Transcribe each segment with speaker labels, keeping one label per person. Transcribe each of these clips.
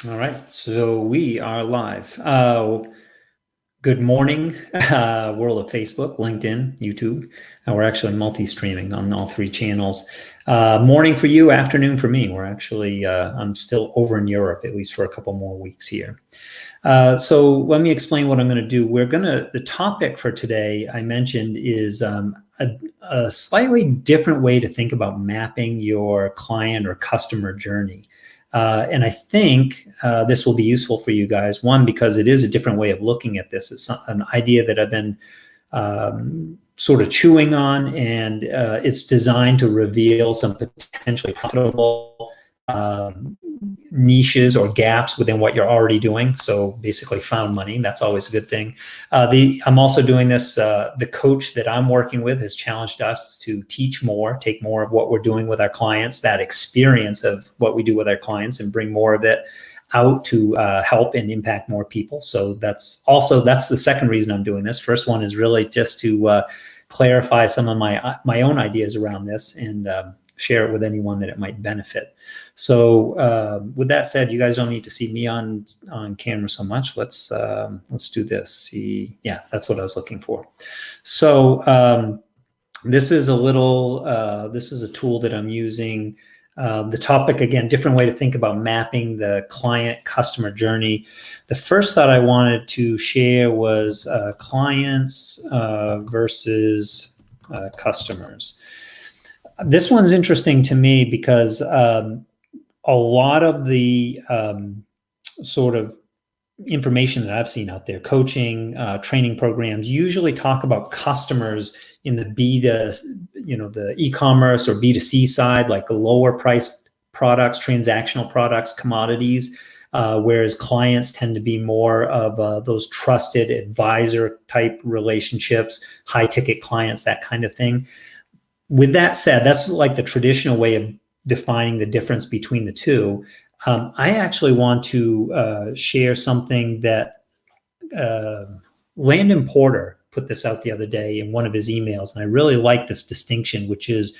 Speaker 1: All right, so we are live. Good morning, world of Facebook, LinkedIn, YouTube. We're actually multi-streaming on all three channels. Morning for you, afternoon for me. I'm still over in Europe, at least for a couple more weeks here. So let me explain what I'm going to do. The topic for today I mentioned is a slightly different way to think about mapping your client or customer journey. And I think this will be useful for you guys. One, because it is a different way of looking at this. It's an idea that I've been sort of chewing on, and it's designed to reveal some potentially profitable niches or gaps within what you're already doing. So basically found money. That's always a good thing. I'm also doing this. The coach that I'm working with has challenged us to teach more, take more of what we're doing with our clients, that experience of what we do with our clients, and bring more of it out to help and impact more people. So that's the second reason I'm doing this. First one is really just to clarify some of my own ideas around this and share it with anyone that it might benefit. So with that said, you guys don't need to see me on camera so much. Let's do this. See, yeah, that's what I was looking for. So this is a tool that I'm using. The topic, again, different way to think about mapping the client customer journey. The first thought I wanted to share was clients versus customers. This one's interesting to me because a lot of the sort of information that I've seen out there, coaching, training programs, usually talk about customers in the the e-commerce or B2C side, like lower priced products, transactional products, commodities, whereas clients tend to be more of those trusted advisor type relationships, high ticket clients, that kind of thing. With that said, that's like the traditional way of defining the difference between the two. I actually want to share something that Landon Porter put this out the other day in one of his emails, and I really like this distinction, which is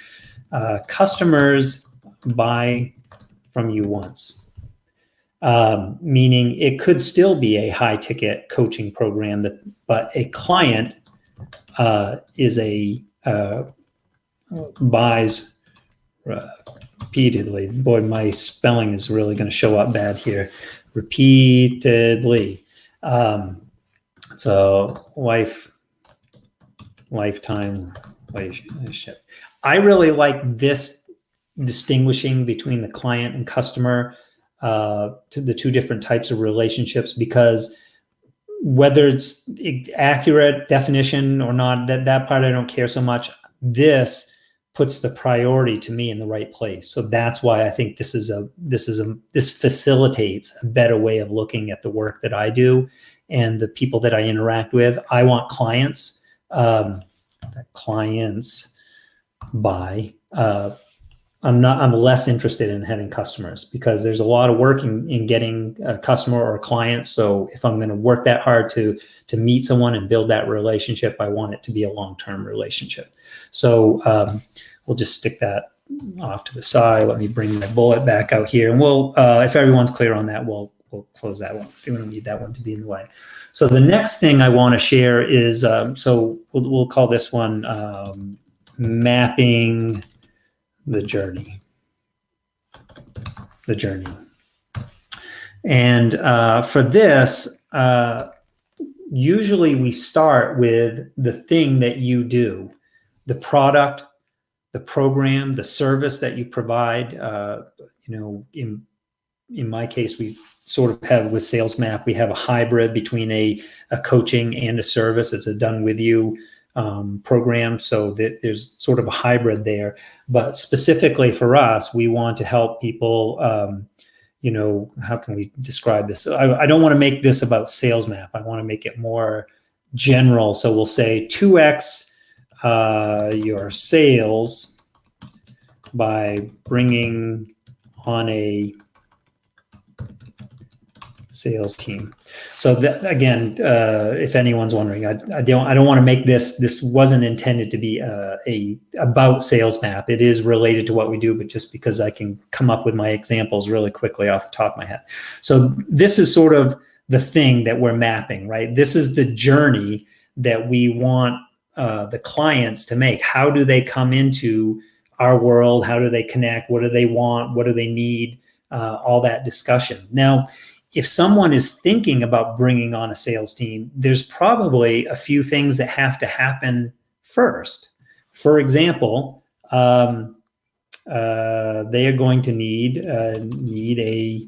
Speaker 1: customers buy from you once. Meaning it could still be a high ticket coaching program, but a client buys repeatedly. Boy, my spelling is really going to show up bad here. Repeatedly. So lifetime relationship. I really like this distinguishing between the client and customer, to the two different types of relationships, because whether it's accurate definition or not, that part I don't care so much. This puts the priority to me in the right place. So that's why I think this facilitates a better way of looking at the work that I do and the people that I interact with. I want clients buy. I'm less interested in having customers, because there's a lot of work in getting a customer or a client. So if I'm going to work that hard to meet someone and build that relationship, I want it to be a long-term relationship. So we'll just stick that off to the side. Let me bring my bullet back out here, and we'll, if everyone's clear on that, we'll close that one. We don't need that one to be in the way. So the next thing I want to share is, so we'll call this one mapping the journey. And for this, usually we start with the thing that you do, the product, the program, the service that you provide. In my case, we sort of have with SalesMap, we have a hybrid between a coaching and a service. It's a done with you program, so that there's sort of a hybrid there. But specifically for us, we want to help people. How can we describe this? I don't want to make this about SalesMap. I want to make it more general. So we'll say 2x your sales by bringing on a sales team. So that, again, if anyone's wondering, I don't want to make this wasn't intended to be a about sales map. It is related to what we do, but just because I can come up with my examples really quickly off the top of my head. So this is sort of the thing that we're mapping, right? This is the journey that we want the clients to make. How do they come into our world? How do they connect? What do they want? What do they need? All that discussion. Now, if someone is thinking about bringing on a sales team, there's probably a few things that have to happen first. For example, they are going to need a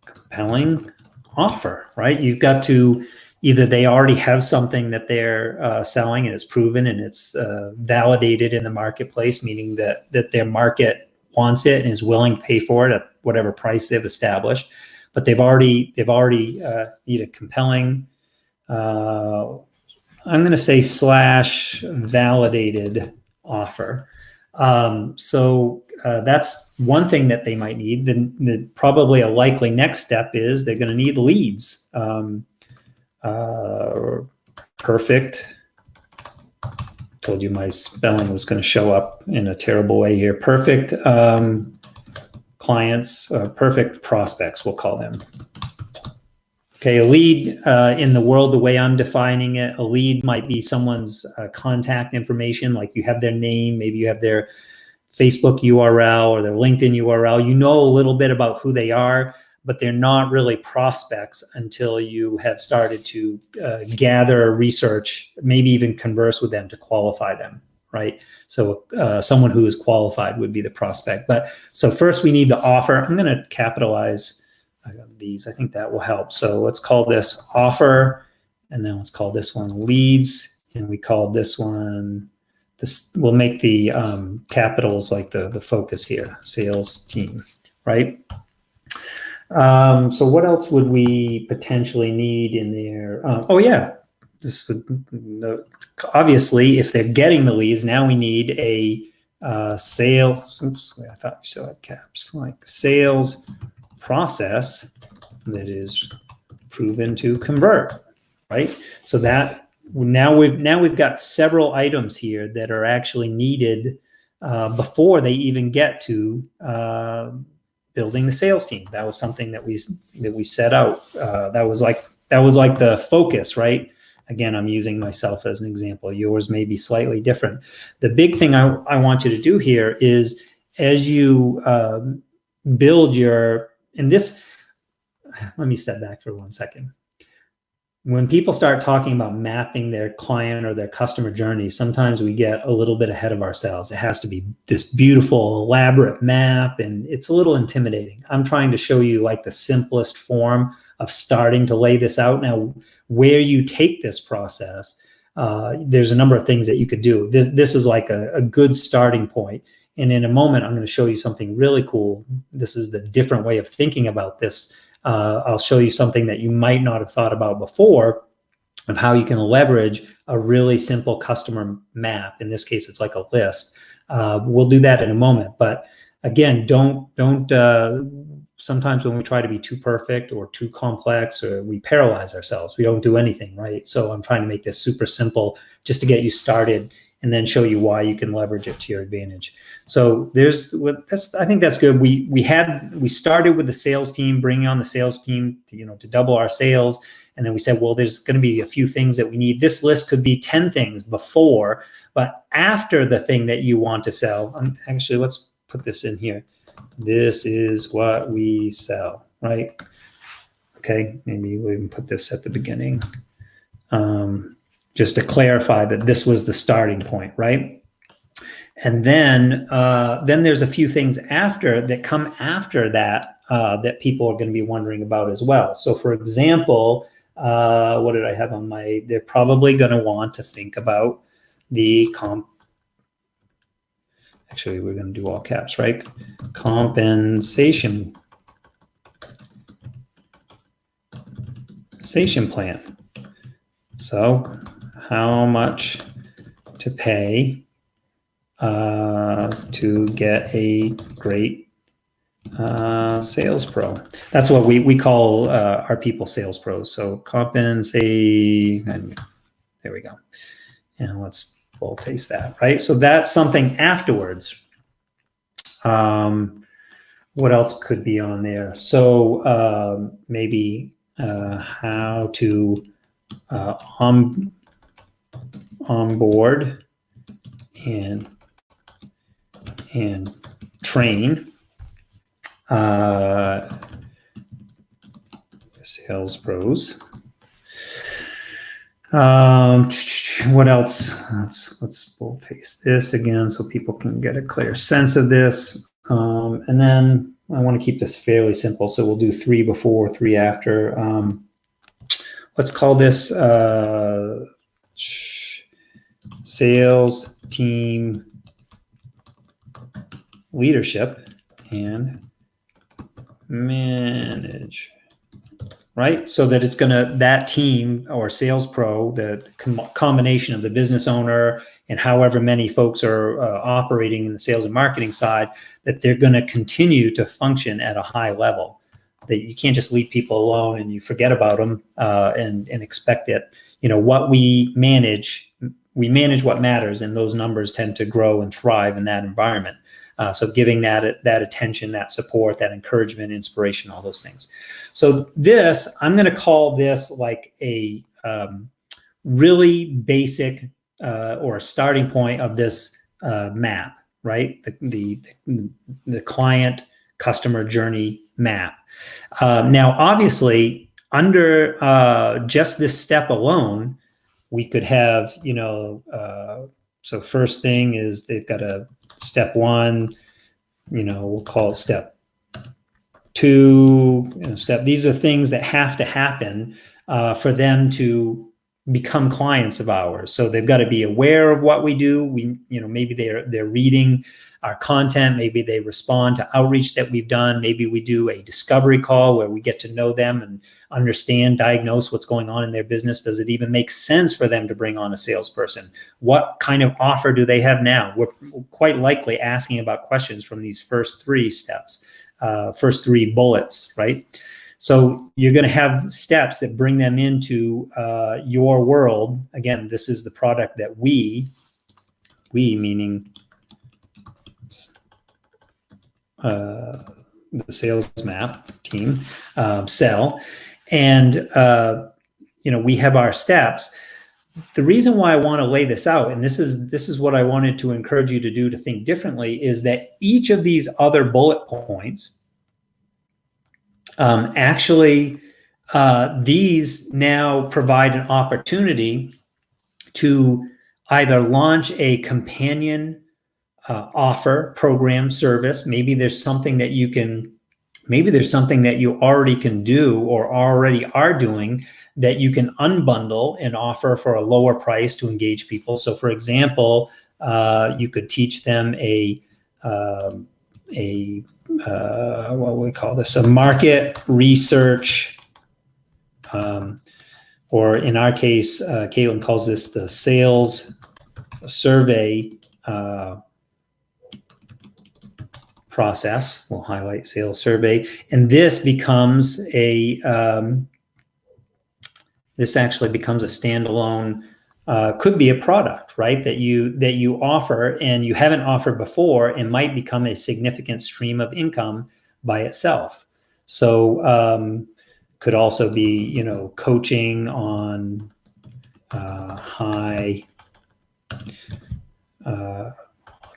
Speaker 1: compelling offer, right? You've got to, either they already have something that they're selling and it's proven and it's validated in the marketplace, meaning that their market wants it and is willing to pay for it at whatever price they've established, but they've already need a compelling, I'm going to say / validated offer. So that's one thing that they might need. Then probably a likely next step is they're going to need leads. Perfect. Told you my spelling was going to show up in a terrible way here. Perfect clients, perfect prospects, we'll call them. Okay, a lead in the world, the way I'm defining it, a lead might be someone's contact information, like you have their name, maybe you have their Facebook URL or their LinkedIn URL. You know a little bit about who they are, but they're not really prospects until you have started to gather research, maybe even converse with them to qualify them, right? So someone who is qualified would be the prospect. But so first we need the offer. I'm going to capitalize these. I think that will help. So let's call this offer, and then let's call this one leads, and we call this one, we'll make the capitals like the focus here, sales team, right? So what else would we potentially need in there? Oh yeah, this would, obviously if they're getting the leads, now we need a sales. Oops, I thought we still had caps. Like sales process that is proven to convert, right? So that now we've got several items here that are actually needed before they even get to building the sales team. That was something that we set out. That was like the focus, right? Again, I'm using myself as an example. Yours may be slightly different. The big thing I want you to do here is, as you build your, and this, let me step back for 1 second. When people start talking about mapping their client or their customer journey, sometimes we get a little bit ahead of ourselves. It has to be this beautiful, elaborate map, and it's a little intimidating. I'm trying to show you like the simplest form of starting to lay this out. Now, where you take this process, there's a number of things that you could do. This is like a good starting point. And in a moment, I'm going to show you something really cool. This is the different way of thinking about this. I'll show you something that you might not have thought about before, of how you can leverage a really simple customer map. In this case, it's like a list. We'll do that in a moment. But again, don't sometimes when we try to be too perfect or too complex, or we paralyze ourselves. We don't do anything, right? So I'm trying to make this super simple just to get you started, and then show you why you can leverage it to your advantage. So I think that's good. We started with the sales team, bringing on the sales team to double our sales. And then we said, well, there's going to be a few things that we need. This list could be 10 things before, but after the thing that you want to sell. Actually, let's put this in here. This is what we sell, right? Okay, maybe we'll even put this at the beginning. Just to clarify that this was the starting point, right? And then there's a few things that come after that that people are going to be wondering about as well. So for example, what did I have on my, they're probably going to want to think about the actually we're going to do all caps, right? Compensation plan. So how much to pay to get a great Sales pro. That's what we call our people sales pros. So compensate, and there we go. And let's boldface that, right? So that's something afterwards. What else could be on there? So maybe how to onboard and train sales pros. What else? Let's boldface this again so people can get a clear sense of this. And then I want to keep this fairly simple, so we'll do 3 before, 3 after. Let's call this sales team leadership and manage, right? So that it's that team or sales pro, the combination of the business owner and however many folks are operating in the sales and marketing side, that they're going to continue to function at a high level. That you can't just leave people alone and you forget about them and expect it. What we manage what matters, and those numbers tend to grow and thrive in that environment. So giving that attention, that support, that encouragement, inspiration, all those things. So this, I'm going to call this like a really basic or a starting point of this map, right? The client customer journey map. Now, obviously, under just this step alone, we could have, so first thing is they've got a step 1, we'll call it step 2, these are things that have to happen for them to become clients of ours. So they've got to be aware of what we do. Maybe they're reading our content. Maybe they respond to outreach that we've done. Maybe we do a discovery call where we get to know them and understand, diagnose what's going on in their business. Does it even make sense for them to bring on a salesperson? What kind of offer do they have now? We're quite likely asking about questions from these first 3 steps, first 3 bullets, right? So you're going to have steps that bring them into your world. Again, this is the product that we meaning the sales map team sell. And, we have our steps. The reason why I want to lay this out, and this is what I wanted to encourage you to do, to think differently, is that each of these other bullet points, these now provide an opportunity to either launch a companion offer, program, service. Maybe there's something that you already can do or already are doing that you can unbundle and offer for a lower price to engage people. So for example, you could teach them what we call this, a market research, or in our case, Caitlin calls this the sales survey process. We'll highlight sales survey, and this becomes this actually becomes a standalone. Could be a product, right, that you offer and you haven't offered before, and might become a significant stream of income by itself. So could also be, coaching on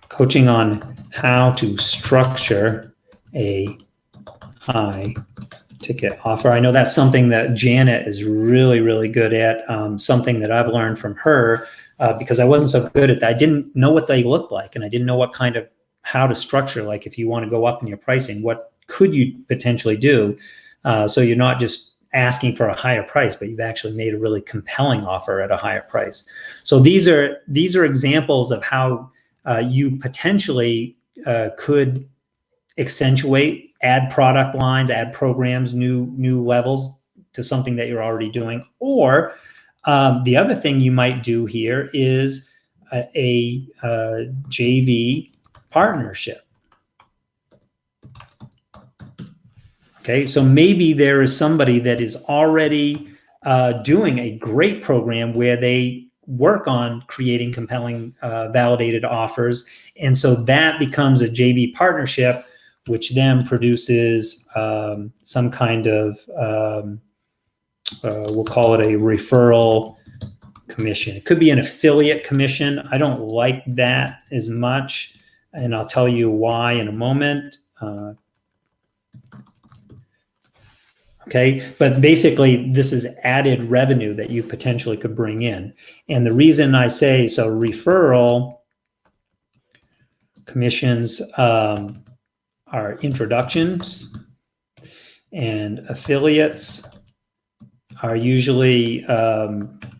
Speaker 1: coaching on how to structure a high ticket offer. I know that's something that Janet is really, really good at, something that I've learned from her because I wasn't so good at that. I didn't know what they looked like, and I didn't know how to structure, like if you want to go up in your pricing, what could you potentially do? So you're not just asking for a higher price, but you've actually made a really compelling offer at a higher price. So these are examples of how you potentially could accentuate, add product lines, add programs, new levels to something that you're already doing. Or the other thing you might do here is a JV partnership. Okay, so maybe there is somebody that is already doing a great program where they work on creating compelling validated offers. And so that becomes a JV partnership, which then produces some kind of, we'll call it a referral commission. It could be an affiliate commission. I don't like that as much, and I'll tell you why in a moment. Okay, but basically this is added revenue that you potentially could bring in. And the reason I say so, referral commissions are introductions, and affiliates are usually, I want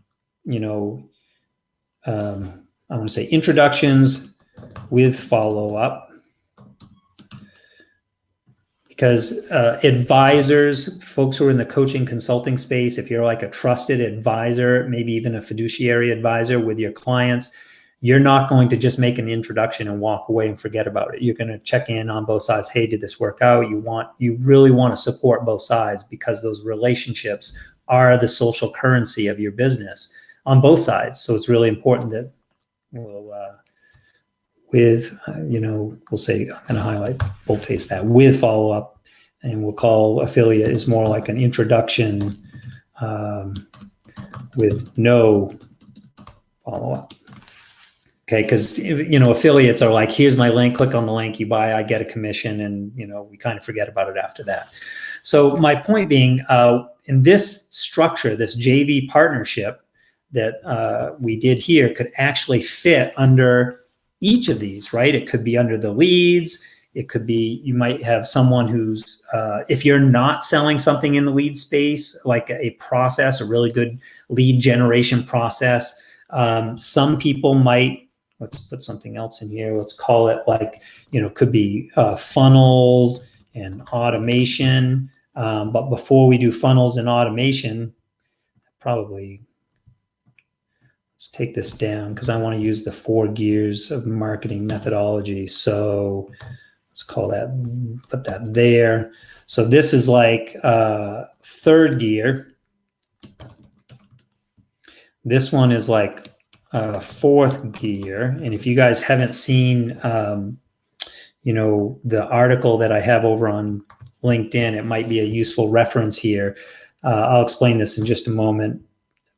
Speaker 1: to say introductions with follow-up. Because advisors, folks who are in the coaching consulting space, if you're like a trusted advisor, maybe even a fiduciary advisor with your clients, you're not going to just make an introduction and walk away and forget about it. You're going to check in on both sides. Hey, did this work out? You really want to support both sides, because those relationships are the social currency of your business on both sides. So it's really important that we'll say, I'm going to highlight, boldface that, with follow-up, and we'll call affiliate is more like an introduction with no follow-up. Okay, because affiliates are like, here's my link, click on the link, you buy, I get a commission, and we kind of forget about it after that. So my point being, in this structure, this JV partnership that we did here could actually fit under each of these, right? It could be under the leads. It could be, you might have someone who's, if you're not selling something in the lead space, like a process, a really good lead generation process, some people might, let's put something else in here. Let's call it like, could be funnels and automation. But before we do funnels and automation, probably, let's take this down because I want to use the 4 gears of marketing methodology. So let's call that, put that there. So this is like 3rd gear. This one is like 4th gear. And if you guys haven't seen, the article that I have over on LinkedIn, it might be a useful reference here. I'll explain this in just a moment.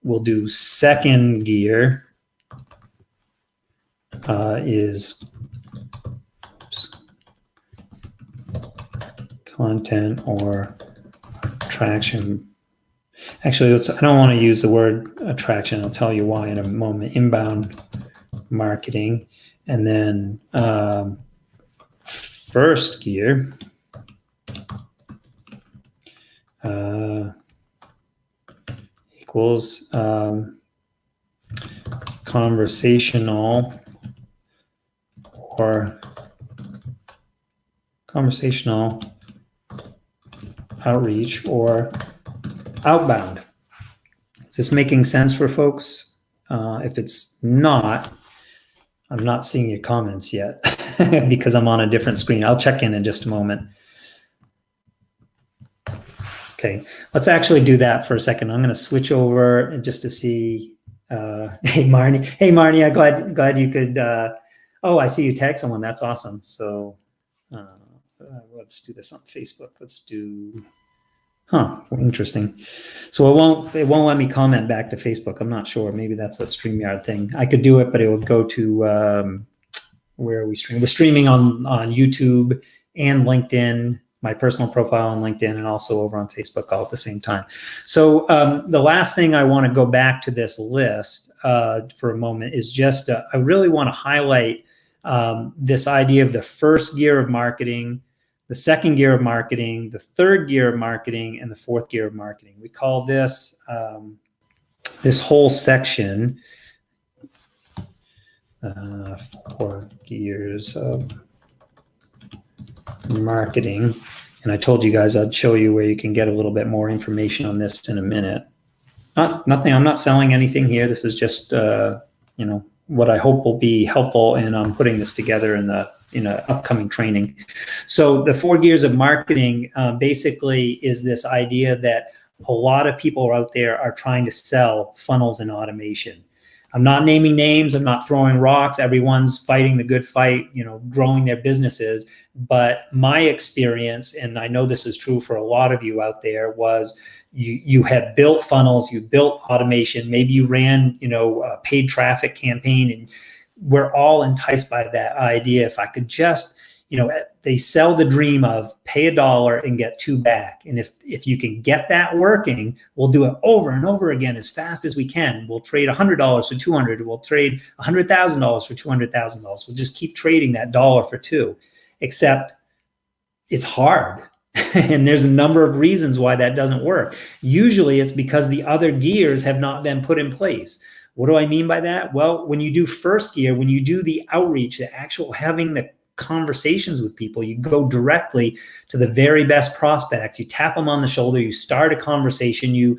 Speaker 1: We'll do 2nd gear is content or attraction. Actually, I don't want to use the word attraction. I'll tell you why in a moment. Inbound marketing. And then 1st gear equals conversational outreach or outbound. Is this making sense for folks? If it's not, I'm not seeing your comments yet because I'm on a different screen. I'll check in just a moment. Okay, let's actually do that for a second. I'm going to switch over just to see. Hey, Marnie. Hey, Marnie. I'm glad you could. Oh, I see you tag someone. That's awesome. So let's do this on Facebook. Let's do. Interesting. So it won't let me comment back to Facebook. I'm not sure. Maybe that's a StreamYard thing. I could do it, but it would go to where we stream. We're streaming on YouTube and LinkedIn, my personal profile on LinkedIn, and also over on Facebook all at the same time. So the last thing I want to go back to this list for a moment is just I really want to highlight this idea of the 1st gear of marketing, the 2nd gear of marketing, the 3rd gear of marketing, and the 4th gear of marketing. We call this this whole section 4 gears of marketing. And I told you guys I'd show you where you can get a little bit more information on this in a minute. Nothing. I'm not selling anything here. This is just what I hope will be helpful, and I'm putting this together in the in an upcoming training. So the 4 gears of marketing basically is this idea that a lot of people out there are trying to sell funnels and automation. I'm not naming names. I'm not throwing rocks. Everyone's fighting the good fight, growing their businesses. But my experience, and I know this is true for a lot of you out there, was you have built funnels, you built automation. Maybe you ran, a paid traffic campaign, and we're all enticed by that idea. If I could just, they sell the dream of pay $1 and get 2 back. And if you can get that working, we'll do it over and over again as fast as we can. We'll trade $100 for 200. We'll trade $100,000 for $200,000. We'll just keep trading that $1 for 2, except it's hard. And there's a number of reasons why that doesn't work. Usually it's because the other gears have not been put in place. What do I mean by that? Well, when you do first gear, when you do the outreach, the actual having the conversations with people, you go directly to the very best prospects, you tap them on the shoulder, you start a conversation, you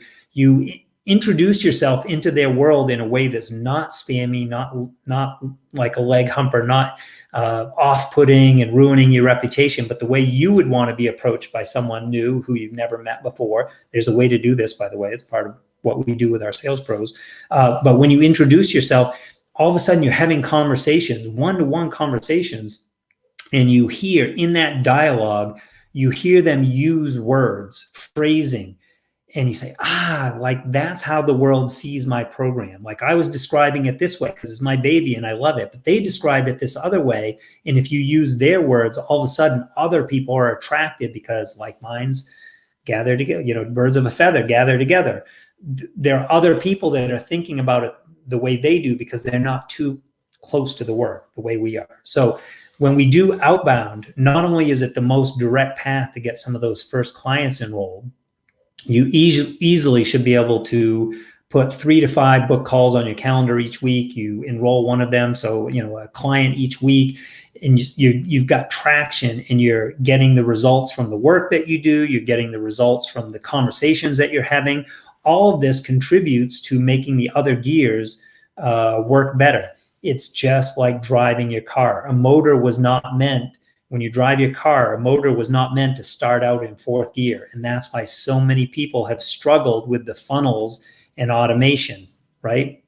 Speaker 1: introduce yourself into their world in a way that's not spammy, not like a leg humper, not off-putting and ruining your reputation, but the way you would want to be approached by someone new who you've never met before. There's a way to do this, by the way. It's part of what we do with our sales pros. But when you introduce yourself, all of a sudden you're having conversations, one-to-one conversations, and you hear in that dialogue, you hear them use words, phrasing, and you say, like that's how the world sees my program. Like I was describing it this way because it's my baby and I love it, but they describe it this other way. And if you use their words, all of a sudden other people are attracted because like minds gather together, birds of a feather gather together. There are other people that are thinking about it the way they do because they're not too close to the work the way we are. So when we do outbound, not only is it the most direct path to get some of those first clients enrolled, you easily should be able to put 3 to 5 book calls on your calendar each week. You enroll one of them, so a client each week, and you've got traction, and you're getting the results from the work that you do. You're getting the results from the conversations that you're having. All of this contributes to making the other gears work better. It's just like driving your car. A motor was not meant, when you drive your car, a motor was not meant to start out in 4th gear. And that's why so many people have struggled with the funnels and automation, right?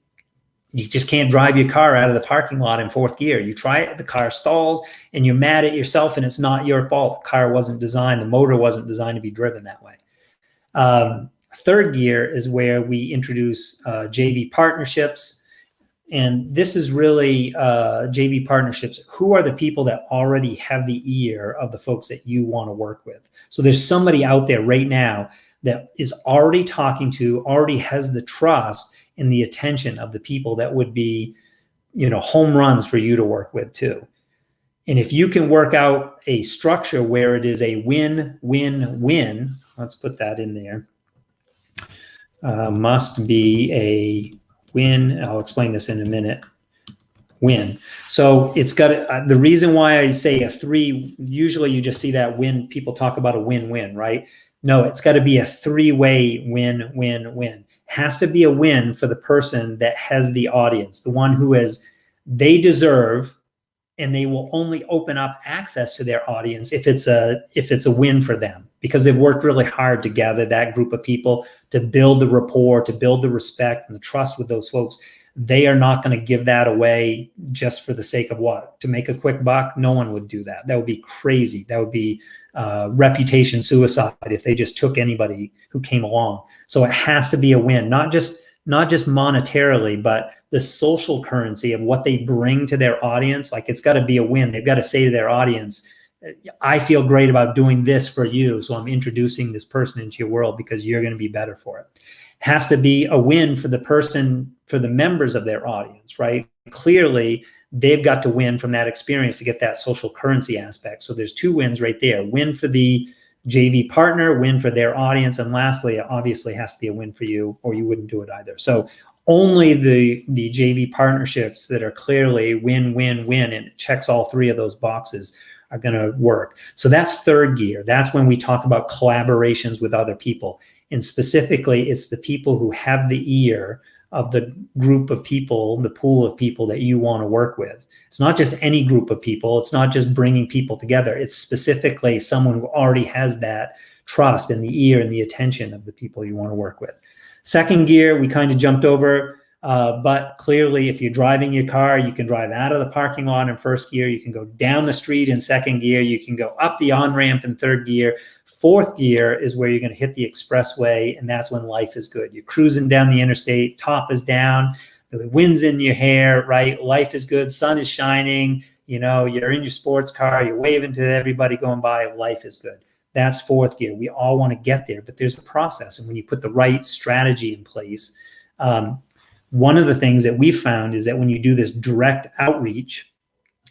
Speaker 1: You just can't drive your car out of the parking lot in 4th gear. You try it, the car stalls, and you're mad at yourself, and it's not your fault. The car wasn't designed, the motor wasn't designed to be driven that way. 3rd gear is where we introduce JV partnerships. And this is really JV partnerships. Who are the people that already have the ear of the folks that you want to work with? So there's somebody out there right now that is already talking to, already has the trust and the attention of the people that would be, home runs for you to work with too. And if you can work out a structure where it is a win-win-win, let's put that in there, must be a win. I'll explain this in a minute. Win. So it's got the reason why I say a 3, usually you just see that win, people talk about a win-win, right? No, it's got to be a 3-way win-win-win. Has to be a win for the person that has the audience, the one who they deserve, and they will only open up access to their audience if it's a win for them, because they've worked really hard to gather that group of people, to build the rapport, to build the respect and the trust with those folks. They are not going to give that away just for the sake of what? To make a quick buck? No one would do that. That would be crazy. That would be reputation suicide if they just took anybody who came along. So it has to be a win, not just monetarily, but the social currency of what they bring to their audience. Like it's got to be a win. They've got to say to their audience, I feel great about doing this for you, so I'm introducing this person into your world because you're going to be better for it. Has to be a win for the person, for the members of their audience, right? Clearly, they've got to win from that experience to get that social currency aspect. So there's 2 wins right there. Win for the JV partner, win for their audience, and lastly, it obviously has to be a win for you, or you wouldn't do it either. So only the JV partnerships that are clearly win-win-win and it checks all 3 of those boxes are going to work. So that's 3rd gear. That's when we talk about collaborations with other people. And specifically, it's the people who have the ear of the group of people, the pool of people that you want to work with. It's not just any group of people. It's not just bringing people together. It's specifically someone who already has that trust and the ear and the attention of the people you want to work with. Second gear, we kind of jumped over, but clearly if you're driving your car, you can drive out of the parking lot in first gear. You can go down the street in second gear. You can go up the on-ramp in third gear. Fourth gear is where you're going to hit the expressway, and that's when life is good. You're cruising down the interstate, top is down, the wind's in your hair, right? Life is good, sun is shining, you know, you're in your sports car, you're waving to everybody going by, life is good. That's fourth gear. We all want to get there, but there's a process. And when you put the right strategy in place, one of the things that we found is that when you do this direct outreach,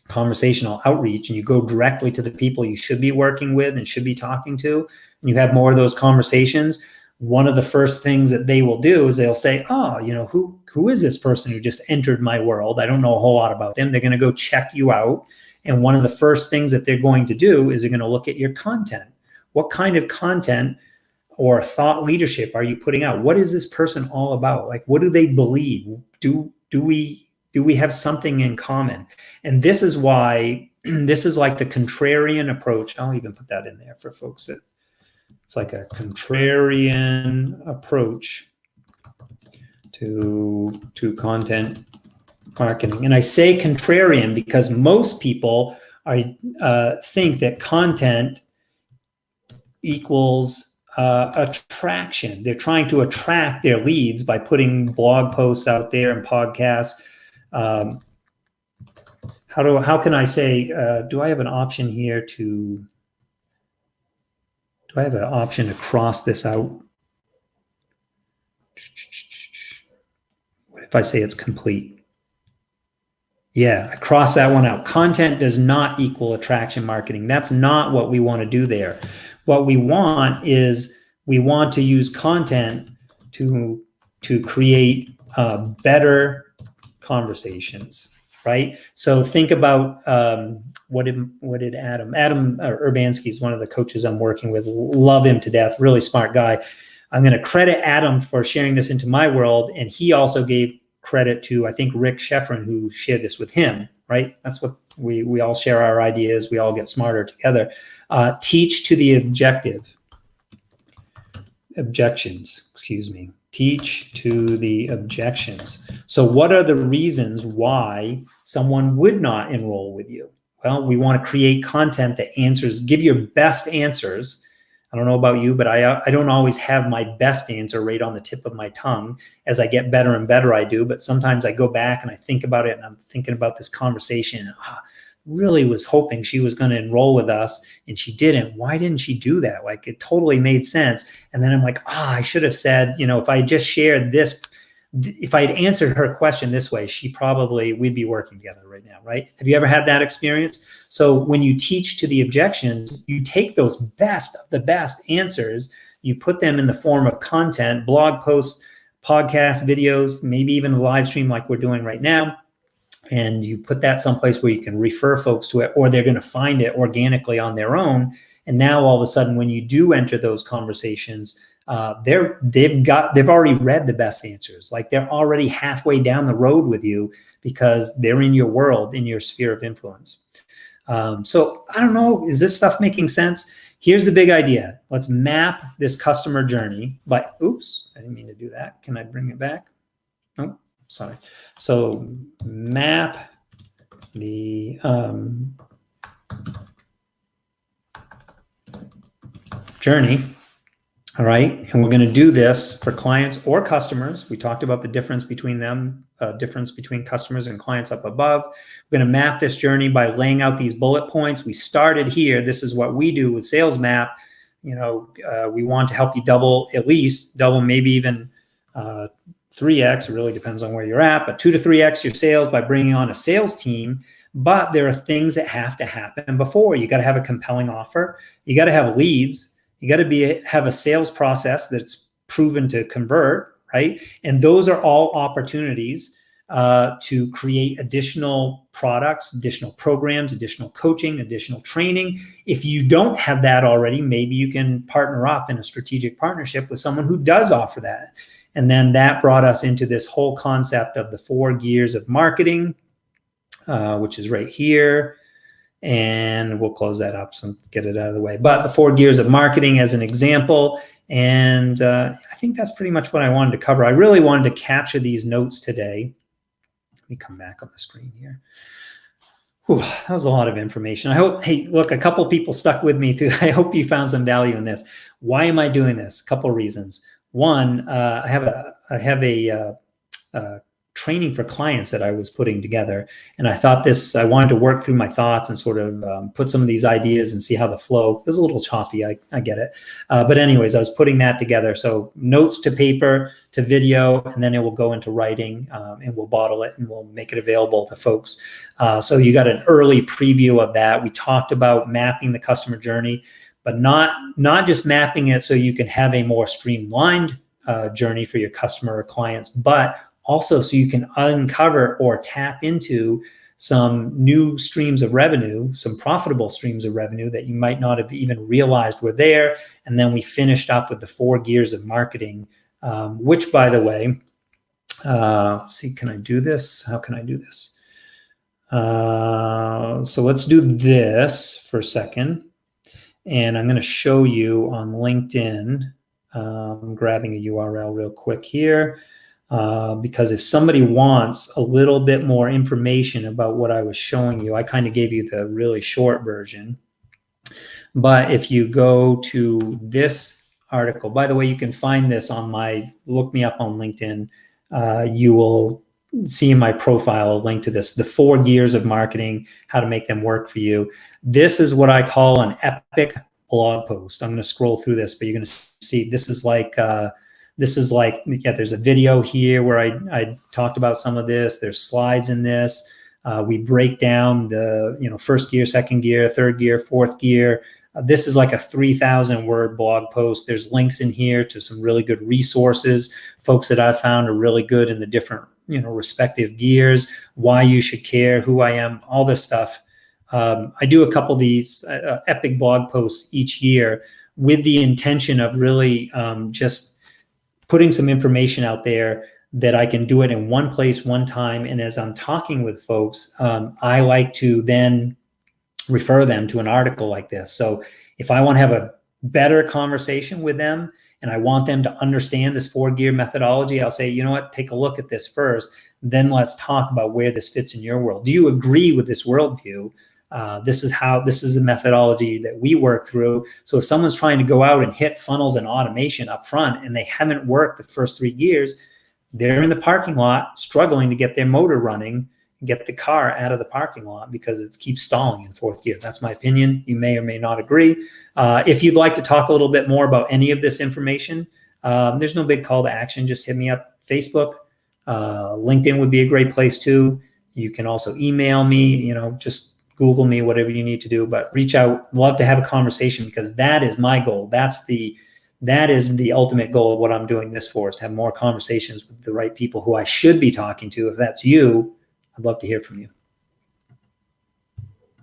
Speaker 1: conversational outreach, and you go directly to the people you should be working with and should be talking to, and you have more of those conversations, one of the first things that they will do is they'll say, oh, you know, who is this person who just entered my world? I don't know a whole lot about them. They're going to go check you out. And one of the first things that they're going to do is they're going to look at your content. What kind of content or thought leadership are you putting out? What is this person all about? Like, what do they believe? Do we have something in common? And this is why this is like the contrarian approach. I'll even put that in there for folks that it's like a contrarian approach to content marketing. And I say contrarian because most people think that content equals attraction. They're trying to attract their leads by putting blog posts out there and podcasts. How can I say, do I have an option here to, do I have an option to cross this out? What if I say it's complete? Yeah, I cross that one out. Content does not equal attraction marketing. That's not what we want to do there. What we want is we want to use content to create better conversations, right? So think about what did Adam Urbanski is one of the coaches I'm working with. Love him to death. Really smart guy. I'm going to credit Adam for sharing this into my world, and he also gave credit to, I think, Rick Sheffrin, who shared this with him, right? That's what we all share our ideas. We all get smarter together. Teach to the objections, excuse me. Teach to the objections. So what are the reasons why someone would not enroll with you? Well, we want to create content that answers, give your best answers. I don't know about you, but I don't always have my best answer right on the tip of my tongue. As I get better and better, I do. But sometimes I go back and I think about it, and I'm thinking about this conversation. And, really was hoping she was going to enroll with us, and she didn't. Why didn't she do that? Like, it totally made sense. And then I'm like, I should have said, you know, if I just shared this, if I had answered her question this way, we'd be working together right now, right? Have you ever had that experience? So when you teach to the objections, you take those best of the best answers, you put them in the form of content, blog posts, podcasts, videos, maybe even a live stream like we're doing right now. And you put that someplace where you can refer folks to it, or they're going to find it organically on their own. And now all of a sudden, when you do enter those conversations, they've already read the best answers. Like, they're already halfway down the road with you because they're in your world, in your sphere of influence. So I don't know, is this stuff making sense? Here's the big idea. Let's map this customer journey. But oops, I didn't mean to do that. Can I bring it back? Oh, sorry. So map the journey. All right. And we're going to do this for clients or customers. We talked about the difference between them, difference between customers and clients up above. We're going to map this journey by laying out these bullet points. We started here. This is what we do with Sales Map. You know, we want to help you at least double, maybe even 3x. It really depends on where you're at, but 2 to 3x your sales by bringing on a sales team. But there are things that have to happen before. You got to have a compelling offer. You got to have leads. You got to have a sales process that's proven to convert, right? And those are all opportunities to create additional products, additional programs, additional coaching, additional training. If you don't have that already, maybe you can partner up in a strategic partnership with someone who does offer that. And then that brought us into this whole concept of the 4 gears of marketing, which is right here. And we'll close that up so get it out of the way. But the 4 gears of marketing as an example. And I think that's pretty much what I wanted to cover. I really wanted to capture these notes today. Let me come back on the screen here. Whew, that was a lot of information. I hope, hey, look, a couple people stuck with me through. I hope you found some value in this. Why am I doing this? A couple of reasons. One, I have a training for clients that I was putting together, and I thought I wanted to work through my thoughts and sort of put some of these ideas and see how the flow. It was a little choppy, I get it, but anyways, I was putting that together. So notes to paper to video, and then it will go into writing, and we'll bottle it and we'll make it available to folks. So you got an early preview of that. We talked about mapping the customer journey, but not just mapping it so you can have a more streamlined journey for your customer or clients, but also so you can uncover or tap into some new streams of revenue, some profitable streams of revenue that you might not have even realized were there. And then we finished up with the 4 gears of marketing, which, by the way, let's see, can I do this? How can I do this? So let's do this for a second. And I'm going to show you on LinkedIn. I'm grabbing a URL real quick here. Because if somebody wants a little bit more information about what I was showing you, I kind of gave you the really short version. But if you go to this article, by the way, you can find this on look me up on LinkedIn. You will see in my profile a link to this, the 4 gears of marketing, how to make them work for you. This is what I call an epic blog post. I'm going to scroll through this, but you're going to see this is like, yeah, there's a video here where I talked about some of this. There's slides in this. We break down the, first gear, second gear, third gear, fourth gear. This is like a 3,000 word blog post. There's links in here to some really good resources, folks that I've found are really good in the different, respective gears, why you should care, who I am, all this stuff. I do a couple of these epic blog posts each year with the intention of really just putting some information out there that I can do it in one place, one time. And as I'm talking with folks, I like to then refer them to an article like this. So if I want to have a better conversation with them and I want them to understand this 4 gear methodology, I'll say, you know what, take a look at this first. Then let's talk about where this fits in your world. Do you agree with this worldview? This is a methodology that we work through. So if someone's trying to go out and hit funnels and automation up front and they haven't worked the first 3 gears, they're in the parking lot struggling to get their motor running, get the car out of the parking lot because it keeps stalling in 4th gear. That's my opinion. You may or may not agree. If you'd like to talk a little bit more about any of this information, there's no big call to action. Just hit me up. Facebook, LinkedIn would be a great place too. You can also email me, just Google me, whatever you need to do, but reach out. Love to have a conversation because that is my goal. That is the ultimate goal of what I'm doing this for, is to have more conversations with the right people who I should be talking to. If that's you, I'd love to hear from you.